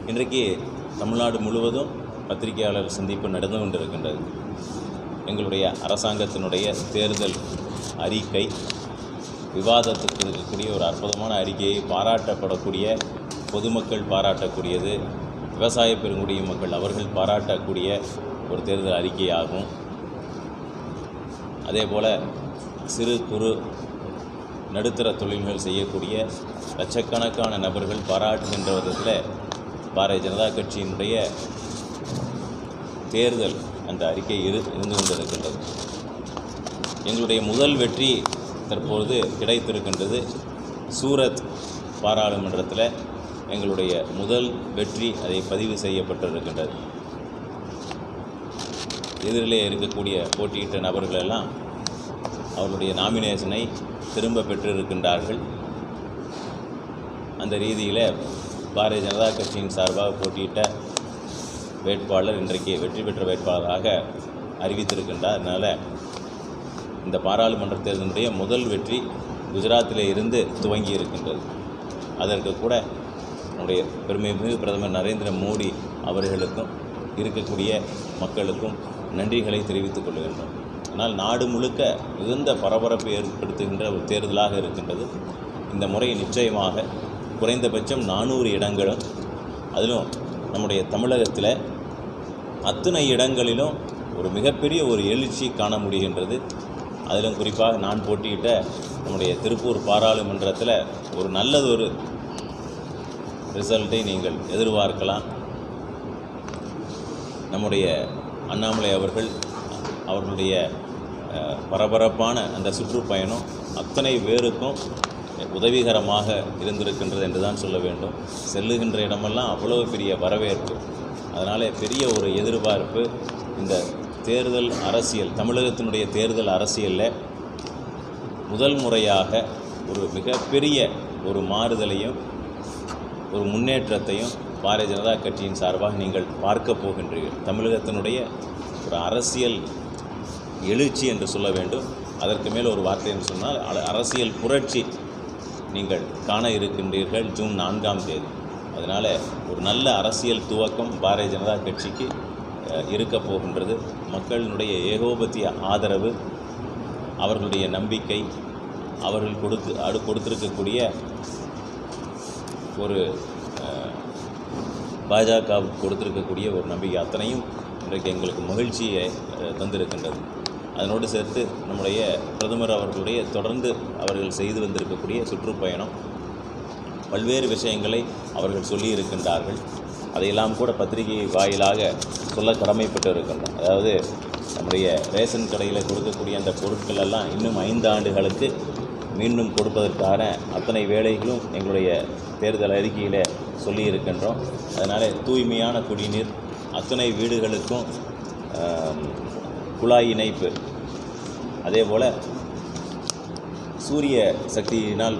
இன்றைக்கு தமிழ்நாடு முழுவதும் பத்திரிகையாளர் சந்திப்பு நடந்து கொண்டிருக்கின்றது. எங்களுடைய அரசாங்கத்தினுடைய தேர்தல் அறிக்கை விவாதத்துக்கு இருக்கக்கூடிய ஒரு அற்புதமான அறிக்கையை பாராட்டப்படக்கூடிய பொதுமக்கள் பாராட்டக்கூடியது, விவசாய பெருங்குடிய மக்கள் அவர்கள் பாராட்டக்கூடிய ஒரு தேர்தல் அறிக்கையாகும். அதேபோல் சிறு குறு நடுத்தர தொழில்கள் செய்யக்கூடிய லட்சக்கணக்கான நபர்கள் பாராட்டுகின்ற விதத்தில் பாரதிய ஜனதா கட்சியினுடைய தேர்தல் அந்த அறிக்கை இருந்து கொண்டிருக்கின்றது. எங்களுடைய முதல் வெற்றி தற்பொழுது கிடைத்திருக்கின்றது. சூரத் பாராளுமன்றத்தில் எங்களுடைய முதல் வெற்றி அதை பதிவு செய்யப்பட்டிருக்கின்றது. எதிரிலே இருக்கக்கூடிய போட்டியிட்ட நபர்களெல்லாம் அவர்களுடைய நாமினேஷனை திரும்ப பெற்றிருக்கின்றார்கள். அந்த ரீதியில் பாரதிய ஜனதா கட்சியின் சார்பாக போட்டியிட்ட வேட்பாளர் இன்றைக்கு வெற்றி பெற்ற வேட்பாளராக அறிவித்திருக்கின்றார். அதனால் இந்த பாராளுமன்ற தேர்தலுடைய முதல் வெற்றி குஜராத்திலே இருந்து துவங்கி இருக்கின்றது. அதற்கு கூட நம்முடைய பெருமைமிகு பிரதமர் நரேந்திர மோடி அவர்களுக்கும் இருக்கக்கூடிய மக்களுக்கும் நன்றிகளை தெரிவித்துக் கொள்கின்றோம். ஆனால் நாடு முழுக்க மிகுந்த பரபரப்பை ஏற்படுத்துகின்ற ஒரு தேர்தலாக இருக்கின்றது. இந்த முறை நிச்சயமாக குறைந்தபட்சம் 400 இடங்களும், அதிலும் நம்முடைய தமிழகத்தில் அத்தனை இடங்களிலும் ஒரு மிகப்பெரிய ஒரு எழுச்சி காண முடிகின்றது. அதிலும் குறிப்பாக நான் போட்டியிட்ட நம்முடைய திருப்பூர் பாராளுமன்றத்தில் ஒரு நல்லதொரு ரிசல்ட்டை நீங்கள் எதிர்பார்க்கலாம். நம்முடைய அண்ணாமலை அவர்களுடைய பரபரப்பான அந்த சுற்றுப்பயணம் அத்தனை பேருக்கும் உதவிகரமாக இருந்திருக்கின்றது என்று தான் சொல்ல வேண்டும். செல்லுகின்ற இடமெல்லாம் அவ்வளோ பெரிய வரவேற்பு. அதனால் பெரிய ஒரு எதிர்பார்ப்பு. இந்த தேர்தல் அரசியல், தமிழகத்தினுடைய தேர்தல் அரசியலில் முதல் முறையாக ஒரு மிகப்பெரிய ஒரு மாறுதலையும் ஒரு முன்னேற்றத்தையும் பாரதிய ஜனதா கட்சியின் சார்பாக நீங்கள் பார்க்க போகின்றீர்கள். தமிழகத்தினுடைய ஒரு அரசியல் எழுச்சி என்று சொல்ல வேண்டும். அதற்கு மேல் ஒரு வார்த்தை என்று சொன்னால் அரசியல் புரட்சி நீங்கள் காண இருக்கின்றீர்கள் ஜூன் 4ஆம் தேதி. அதனால் ஒரு நல்ல அரசியல் துவக்கம் பாரதிய ஜனதா கட்சிக்கு இருக்க போகின்றது. மக்களினுடைய ஏகோபத்திய ஆதரவு, அவர்களுடைய நம்பிக்கை, அவர்கள் கொடுத்திருக்கக்கூடிய ஒரு பாஜக கொடுத்திருக்கக்கூடிய ஒரு நம்பிக்கை அத்தனையும் இன்றைக்கு எங்களுக்கு மகிழ்ச்சியை தந்திருக்கின்றது. அதனோடு சேர்த்து நம்முடைய பிரதமர் அவர்களுடைய தொடர்ந்து அவர்கள் செய்து வந்திருக்கக்கூடிய சுற்றுப்பயணம், பல்வேறு விஷயங்களை அவர்கள் சொல்லியிருக்கின்றார்கள். அதையெல்லாம் கூட பத்திரிகை வாயிலாக சொல்ல கடமைப்பட்டு இருக்கின்றோம். அதாவது நம்முடைய ரேஷன் கடையில் கொடுக்கக்கூடிய அந்த பொருட்கள் எல்லாம் இன்னும் 5 ஆண்டுகளுக்கு மீண்டும் கொடுப்பதற்கான அத்தனை வேலைகளும் எங்களுடைய தேர்தல் அறிக்கையில் சொல்லியிருக்கின்றோம். அதனால் தூய்மையான குடிநீர், அத்தனை வீடுகளுக்கும் குழாய் இணைப்பு, அதேபோல் சூரிய சக்தியினால்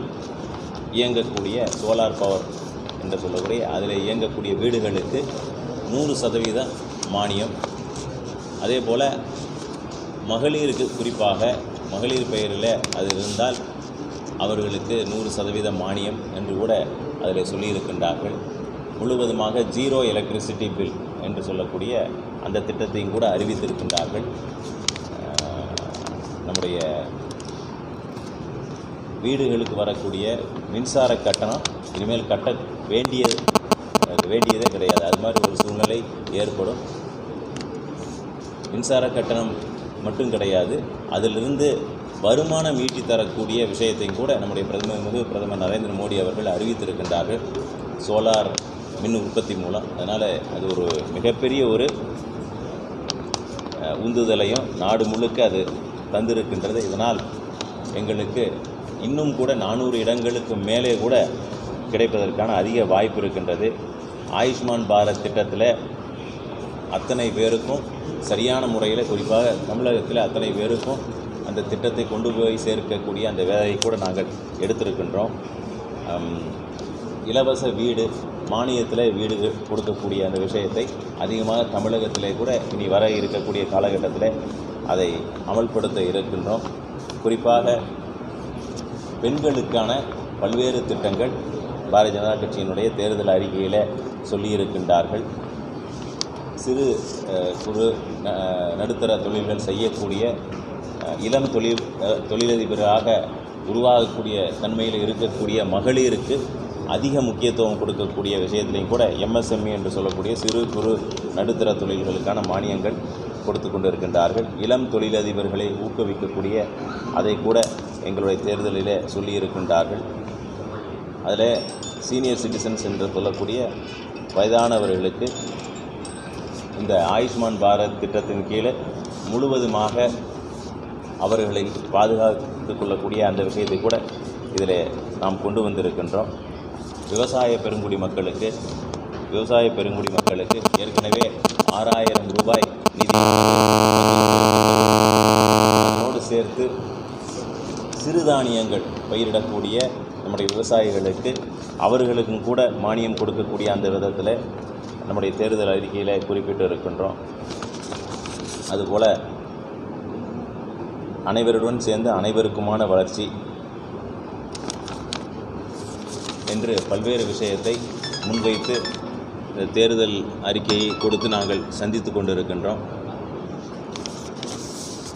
இயங்கக்கூடிய சோலார் பவர் என்று சொல்லக்கூடிய அதில் இயங்கக்கூடிய வீடுகளுக்கு 100% மானியம். அதேபோல் மகளிருக்கு, குறிப்பாக மகளிர் பெயரில் அது இருந்தால் அவர்களுக்கு 100% மானியம் என்று கூட அதில் சொல்லியிருக்கின்றார்கள். முழுவதுமாக 0 எலக்ட்ரிசிட்டி பில் என்று சொல்லக்கூடிய அந்த திட்டத்தையும் கூட அறிவித்திருக்கின்றார்கள். நம்முடைய வீடுகளுக்கு வரக்கூடிய மின்சார கட்டணம் இனிமேல் கட்ட வேண்டியதே கிடையாது. அது மாதிரி ஒரு சூழ்நிலை ஏற்படும். மின்சார கட்டணம் மட்டும் கிடையாது, அதிலிருந்து வருமானம் ஈட்டி தரக்கூடிய விஷயத்தையும் கூட நம்முடைய பிரதமர் நரேந்திர மோடி அவர்கள் அறிவித்திருக்கின்றார்கள், சோலார் மின் உற்பத்தி மூலம். அதனால் அது ஒரு மிகப்பெரிய ஒரு உந்துதலையும் நாடு முழுக்க அது தந்திருக்கின்றது. இதனால் எங்களுக்கு இன்னும் கூட 400 இடங்களுக்கு மேலே கூட கிடைப்பதற்கான அதிக வாய்ப்பு இருக்கின்றது. ஆயுஷ்மான் பாரத் திட்டத்தில் அத்தனை பேருக்கும் சரியான முறையில், குறிப்பாக தமிழகத்தில் அத்தனை பேருக்கும் அந்த திட்டத்தை கொண்டு போய் சேர்க்கக்கூடிய அந்த வேலையை கூட நாங்கள் எடுத்திருக்கின்றோம். இலவச வீடு, மானியத்தில் வீடு கொடுக்கக்கூடிய அந்த விஷயத்தை அதிகமாக தமிழகத்திலே கூட இனி வர இருக்கக்கூடிய காலகட்டத்தில் அதை அமல்படுத்த இருக்கின்றோம். குறிப்பாக பெண்களுக்கான பல்வேறு திட்டங்கள் பாரதிய ஜனதா கட்சியினுடைய தேர்தல் அறிக்கையில் சொல்லியிருக்கின்றார்கள். சிறு குறு நடுத்தர தொழில்கள் செய்யக்கூடிய இளம் தொழிலதிபராக உருவாகக்கூடிய தன்மையில் இருக்கக்கூடிய மகளிருக்கு அதிக முக்கியத்துவம் கொடுக்கக்கூடிய விஷயத்திலையும் கூட எம்எஸ்எம்இ என்று சொல்லக்கூடிய சிறு குறு நடுத்தர தொழில்களுக்கான மானியங்கள் கொடுத்து கொண்டிருக்கின்றார்கள். இளம் தொழிலதிபர்களை ஊக்குவிக்கக்கூடிய அதை கூட எங்களுடைய தேர்தலில் சொல்லியிருக்கின்றார்கள். அதில் சீனியர் சிட்டிசன்ஸ் என்று சொல்லக்கூடிய வயதானவர்களுக்கு இந்த ஆயுஷ்மான் பாரத் திட்டத்தின் கீழே முழுவதுமாக அவர்களை பாதுகாத்து கொள்ளக்கூடிய அந்த விஷயத்தை கூட இதில் நாம் கொண்டு வந்திருக்கின்றோம். விவசாய பெருங்குடி மக்களுக்கு ஏற்கனவே 6000 ரூபாய் நிதி அதோடு சேர்த்து சிறுதானியங்கள் பயிரிடக்கூடிய நம்முடைய விவசாயிகளுக்கு அவர்களுக்கும் கூட மானியம் கொடுக்கக்கூடிய அந்த விதத்தில் நம்முடைய தேர்தல் அறிக்கையில் குறிப்பிட்டு இருக்கின்றோம். அதுபோல் அனைவருடன் சேர்ந்து அனைவருக்குமான வளர்ச்சி என்று பல்வேறு விஷயத்தை முன்வைத்து இந்த தேர்தல் அறிக்கையை கொடுத்து நாங்கள் சந்தித்து கொண்டிருக்கின்றோம்.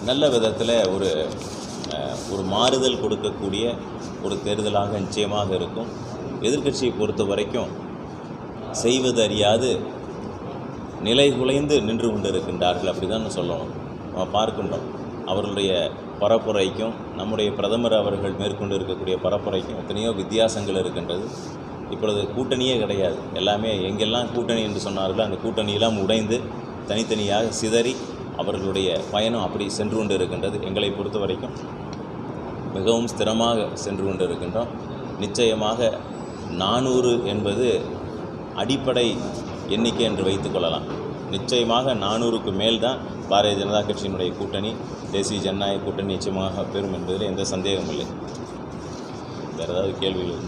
நல்ல விதத்தில் ஒரு மாறுதல் கொடுக்கக்கூடிய ஒரு தேர்தலாக நிச்சயமாக இருக்கும். எதிர்க்கட்சியை பொறுத்த வரைக்கும் செய்வது அறியாது நிலை குலைந்து நின்று கொண்டிருக்கின்றார்கள், அப்படி தான் சொல்லணும். நம்ம பார்க்கின்றோம் அவர்களுடைய பரப்புரைக்கும் நம்முடைய பிரதமர் அவர்கள் மேற்கொண்டு இருக்கக்கூடிய பரப்புரைக்கும் எத்தனையோ வித்தியாசங்கள் இருக்கின்றது. இப்பொழுது கூட்டணியே கிடையாது. எல்லாமே எங்கெல்லாம் கூட்டணி என்று சொன்னார்களோ அந்த கூட்டணியெல்லாம் உடைந்து தனித்தனியாக சிதறி அவர்களுடைய பயணம் அப்படி சென்று கொண்டு இருக்கின்றது. எங்களை பொறுத்த வரைக்கும் மிகவும் ஸ்திரமாக சென்று கொண்டு இருக்கின்றோம். நிச்சயமாக 400 என்பது அடிப்படை எண்ணிக்கை என்று வைத்துக்கொள்ளலாம். நிச்சயமாக 400க்கு மேல் தான் பாரதிய ஜனதா கட்சியினுடைய கூட்டணி, தேசிய ஜனநாயக கூட்டணி நிச்சயமாக பெறும் என்பதில் எந்த சந்தேகமும் இல்லை. வேறு ஏதாவது கேள்விகள்